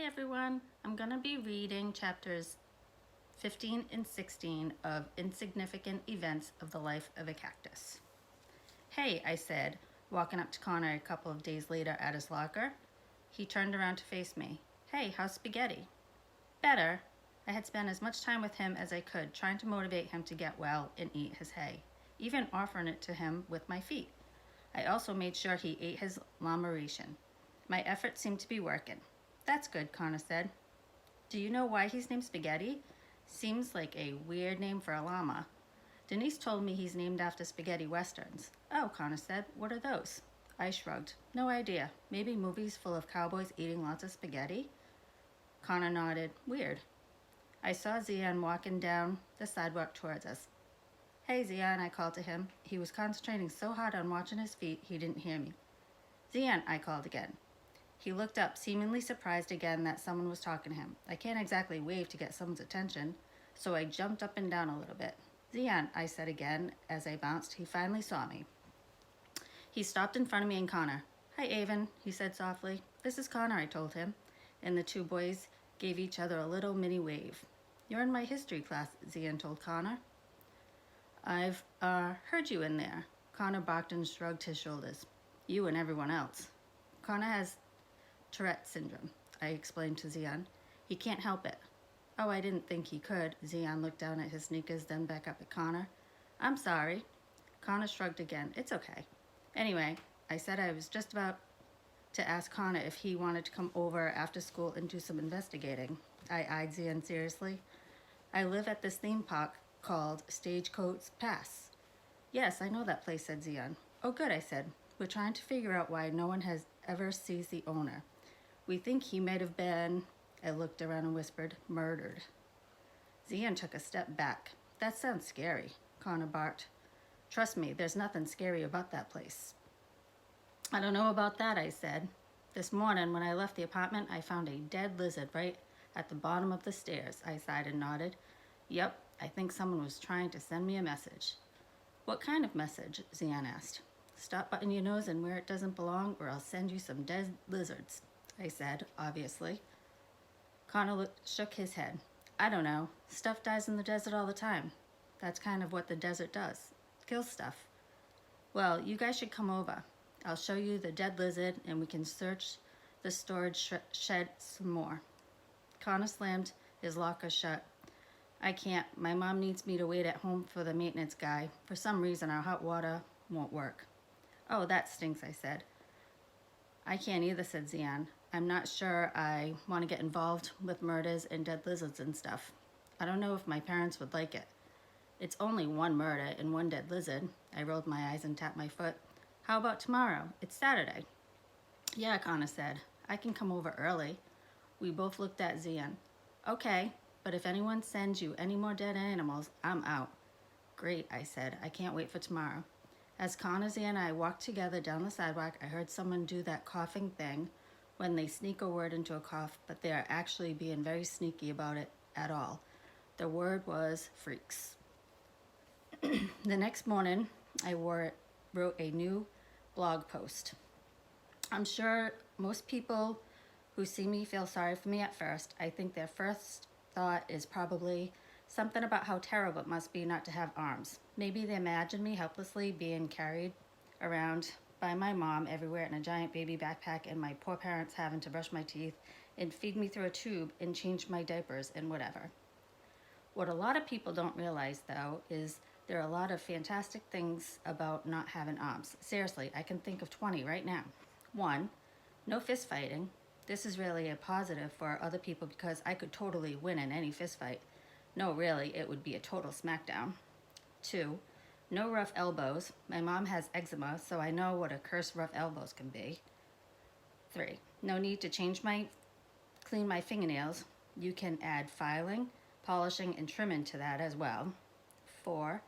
Hi everyone, I'm going to be reading chapters 15 and 16 of Insignificant Events of the Life of a Cactus. Hey, I said, walking up to Connor a couple of days later at his locker. He turned around to face me. Hey, how's spaghetti? Better. I had spent as much time with him as I could, trying to motivate him to get well and eat his hay, even offering it to him with my feet. I also made sure he ate his llama ration. My efforts seemed to be working. That's good, Connor said. Do you know why he's named Spaghetti? Seems like a weird name for a llama. Denise told me he's named after spaghetti westerns. Oh, Connor said, what are those? I shrugged. No idea. Maybe movies full of cowboys eating lots of spaghetti? Connor nodded. Weird. I saw Zian walking down the sidewalk towards us. Hey, Zian, I called to him. He was concentrating so hard on watching his feet, he didn't hear me. Zian, I called again. He looked up, seemingly surprised again that someone was talking to him. I can't exactly wave to get someone's attention, so I jumped up and down a little bit. Zian, I said again as I bounced. He finally saw me. He stopped in front of me and Connor. Hi, Avon, he said softly. This is Connor, I told him, and the two boys gave each other a little mini wave. You're in my history class, Zian told Connor. I've heard you in there. Connor barked and shrugged his shoulders. You and everyone else. Connor has Tourette syndrome, I explained to Zian. He can't help it. Oh, I didn't think he could. Zian looked down at his sneakers, then back up at Connor. I'm sorry. Connor shrugged again. It's okay. Anyway, I said I was just about to ask Connor if he wanted to come over after school and do some investigating. I eyed Zian seriously. I live at this theme park called Stagecoach Pass. Yes, I know that place, said Zian. Oh, good, I said. We're trying to figure out why no one has ever sees the owner. We think he might have been, I looked around and whispered, murdered. Zian took a step back. That sounds scary, Connor barked. Trust me, there's nothing scary about that place. I don't know about that, I said. This morning when I left the apartment, I found a dead lizard right at the bottom of the stairs. I sighed and nodded. Yep, I think someone was trying to send me a message. What kind of message? Zian asked. Stop butting your nose in where it doesn't belong or I'll send you some dead lizards, I said, obviously. Connor shook his head. I don't know. Stuff dies in the desert all the time. That's kind of what the desert does. Kills stuff. Well, you guys should come over. I'll show you the dead lizard and we can search the storage shed some more. Connor slammed his locker shut. I can't. My mom needs me to wait at home for the maintenance guy. For some reason, our hot water won't work. Oh, that stinks, I said. I can't either, said Zian. I'm not sure I want to get involved with murders and dead lizards and stuff. I don't know if my parents would like it. It's only one murder and one dead lizard. I rolled my eyes and tapped my foot. How about tomorrow? It's Saturday. Yeah, Connor said. I can come over early. We both looked at Zian. Okay, but if anyone sends you any more dead animals, I'm out. Great, I said. I can't wait for tomorrow. As Connor and I walked together down the sidewalk, I heard someone do that coughing thing when they sneak a word into a cough, but they are actually being very sneaky about it at all. The word was freaks. The next morning, I wrote a new blog post. I'm sure most people who see me feel sorry for me at first. I think their first thought is probably something about how terrible it must be not to have arms. Maybe they imagine me helplessly being carried around by my mom everywhere in a giant baby backpack and my poor parents having to brush my teeth and feed me through a tube and change my diapers and whatever. What a lot of people don't realize, though, is there are a lot of fantastic things about not having arms. Seriously, I can think of 20 right now. 1, no fist fighting. This is really a positive for other people because I could totally win in any fist fight. No, really, it would be a total smackdown. 2, no rough elbows. My mom has eczema, so I know what a cursed rough elbows can be. 3, no need to clean my fingernails. You can add filing, polishing, and trimming to that as well. 4,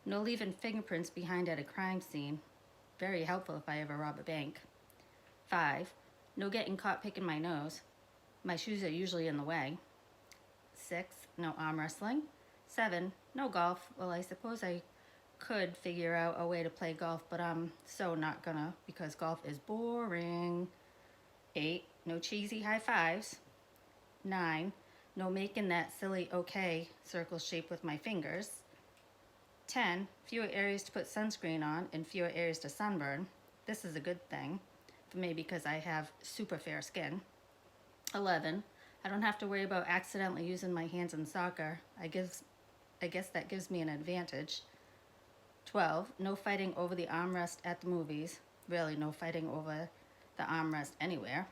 no leaving fingerprints behind at a crime scene. Very helpful if I ever rob a bank. 5, no getting caught picking my nose. My shoes are usually in the way. 6, no arm wrestling. 7, no golf. Well, I suppose I could figure out a way to play golf, but I'm so not gonna because golf is boring. 8, no cheesy high fives. 9. No making that silly okay circle shape with my fingers. 10. Fewer areas to put sunscreen on and fewer areas to sunburn. This is a good thing for me because I have super fair skin. 11. I don't have to worry about accidentally using my hands in soccer. I guess that gives me an advantage. 12. No fighting over the armrest at the movies. Really, no fighting over the armrest anywhere.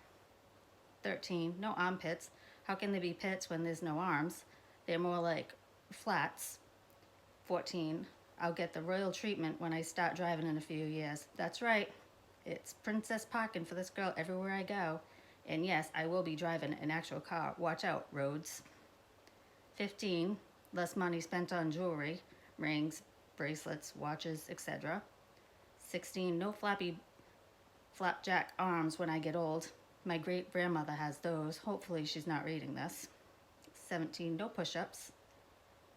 13. No armpits. How can there be pits when there's no arms? They're more like flats. 14. I'll get the royal treatment when I start driving in a few years. That's right. It's princess parking for this girl everywhere I go. And yes, I will be driving an actual car. Watch out, roads. 15. Less money spent on jewelry, rings, bracelets, watches, etc. 16. No flapjack arms when I get old. My great-grandmother has those. Hopefully she's not reading this. 17. No push-ups.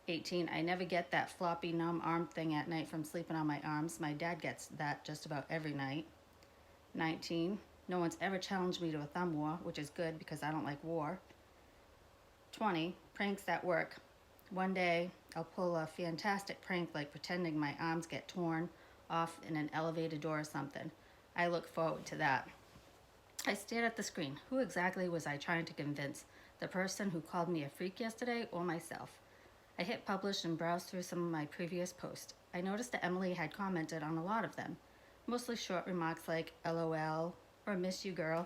18. I never get that floppy numb arm thing at night from sleeping on my arms. My dad gets that just about every night. 19. No one's ever challenged me to a thumb war, which is good because I don't like war. 20. Pranks at work. One day I'll pull a fantastic prank like pretending my arms get torn off in an elevator door or something. I look forward to that. I stared at the screen. Who exactly was I trying to convince? The person who called me a freak yesterday or myself? I hit publish and browsed through some of my previous posts. I noticed that Emily had commented on a lot of them, mostly short remarks like LOL or miss you girl.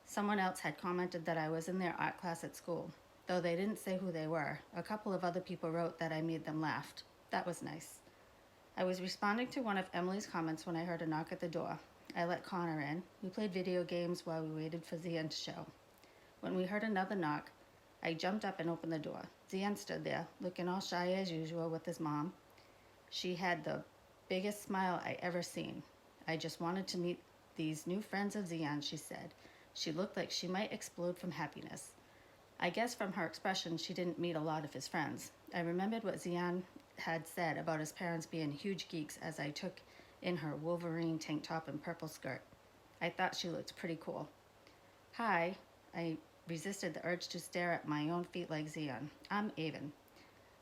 Someone else had commented that I was in their art class at school, though they didn't say who they were. A couple of other people wrote that I made them laugh. That was nice. I was responding to one of Emily's comments when I heard a knock at the door. I let Connor in. We played video games while we waited for Zian to show. When we heard another knock, I jumped up and opened the door. Zian stood there, looking all shy as usual with his mom. She had the biggest smile I ever seen. I just wanted to meet these new friends of Zian, she said. She looked like she might explode from happiness. I guess from her expression, she didn't meet a lot of his friends. I remembered what Zian had said about his parents being huge geeks as I took in her Wolverine tank top and purple skirt. I thought she looked pretty cool. Hi, I resisted the urge to stare at my own feet like Zian. I'm Avon.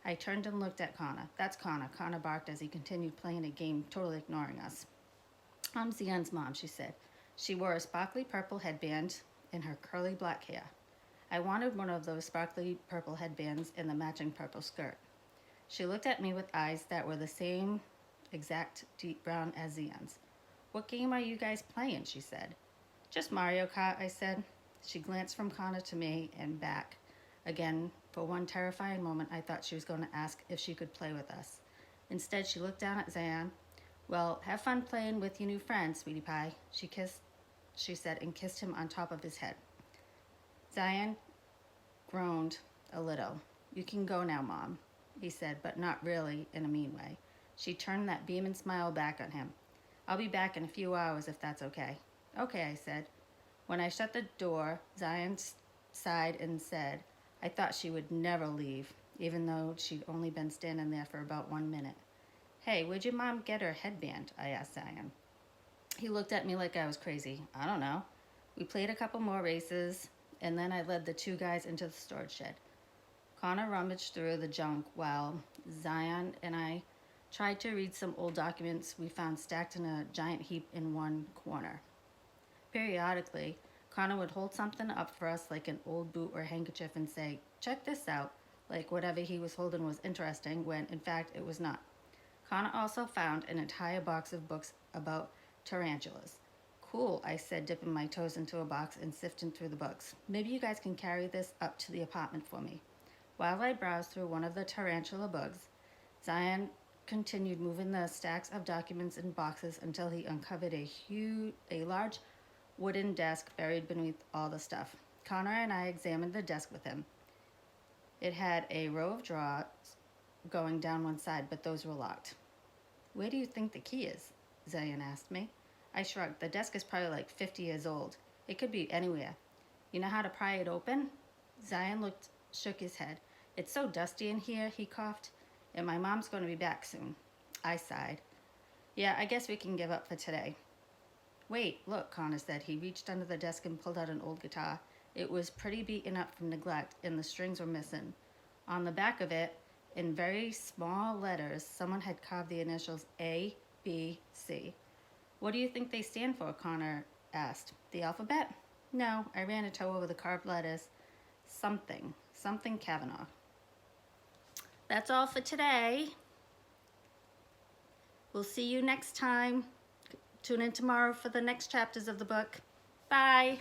I turned and looked at Connor. That's Connor. Connor barked as he continued playing a game, totally ignoring us. I'm Zian's mom, she said. She wore a sparkly purple headband in her curly black hair. I wanted one of those sparkly purple headbands in the matching purple skirt. She looked at me with eyes that were the same exact deep brown as Zian's. What game are you guys playing, she said. Just Mario Kart, I said. She glanced from Connor to me and back. Again, for one terrifying moment, I thought she was going to ask if she could play with us. Instead, she looked down at Zian. Well, have fun playing with your new friends, sweetie pie, she said, and kissed him on top of his head. Zian groaned a little. You can go now, Mom, he said, but not really in a mean way. She turned that beaming smile back on him. I'll be back in a few hours if that's okay. Okay, I said. When I shut the door, Zion sighed and said, I thought she would never leave, even though she'd only been standing there for about 1 minute. Hey, where'd your mom get her headband? I asked Zion. He looked at me like I was crazy. I don't know. We played a couple more races, and then I led the two guys into the storage shed. Connor rummaged through the junk while Zion and I tried to read some old documents we found stacked in a giant heap in one corner. Periodically, Connor would hold something up for us like an old boot or handkerchief and say, check this out, like whatever he was holding was interesting when, in fact, it was not. Connor also found an entire box of books about tarantulas. Cool, I said, dipping my toes into a box and sifting through the books. Maybe you guys can carry this up to the apartment for me. While I browsed through one of the tarantula books, Zion continued moving the stacks of documents in boxes until he uncovered a large wooden desk buried beneath all the stuff. Connor and I examined the desk with him. It had a row of drawers going down one side, but those were locked. Where do you think the key is? Zion asked me. I shrugged. The desk is probably like 50 years old. It could be anywhere. You know how to pry it open? Zion shook his head. It's so dusty in here, he coughed, and my mom's going to be back soon. I sighed. Yeah, I guess we can give up for today. Wait, look, Connor said. He reached under the desk and pulled out an old guitar. It was pretty beaten up from neglect, and the strings were missing. On the back of it, in very small letters, someone had carved the initials A, B, C. What do you think they stand for? Connor asked. The alphabet? No, I ran a toe over the carved letters. Something Kavanaugh. That's all for today. We'll see you next time. Tune in tomorrow for the next chapters of the book. Bye.